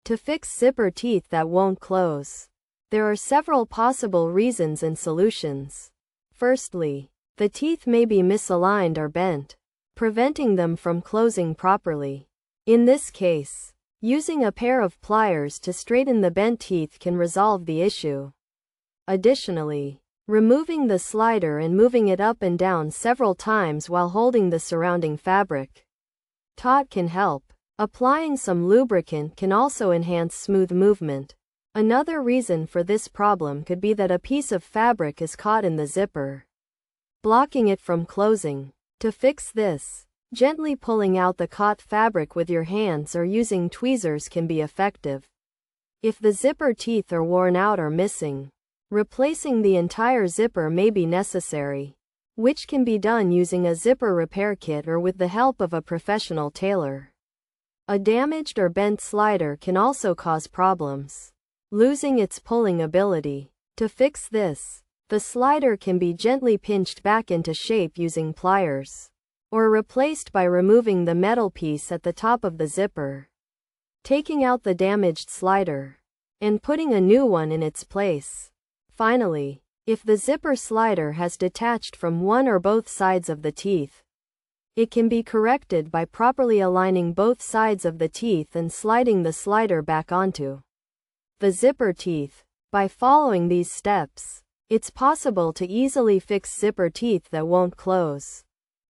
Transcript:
To fix zipper teeth that won't close, there are several possible reasons and solutions. Firstly, the teeth may be misaligned or bent, preventing them from closing properly. In this case, using a pair of pliers to straighten the bent teeth can resolve the issue. Additionally, removing the slider and moving it up and down several times while holding the surrounding fabric taut can help. Applying some lubricant can also enhance smooth movement. Another reason for this problem could be that a piece of fabric is caught in the zipper, blocking it from closing. To fix this, gently pulling out the caught fabric with your hands or using tweezers can be effective. If the zipper teeth are worn out or missing, replacing the entire zipper may be necessary, which can be done using a zipper repair kit or with the help of a professional tailor. A damaged or bent slider can also cause problems, losing its pulling ability. To fix this, the slider can be gently pinched back into shape using pliers, or replaced by removing the metal piece at the top of the zipper, taking out the damaged slider, and putting a new one in its place. Finally, if the zipper slider has detached from one or both sides of the teeth, it can be corrected by properly aligning both sides of the teeth and sliding the slider back onto the zipper teeth. By following these steps, it's possible to easily fix zipper teeth that won't close.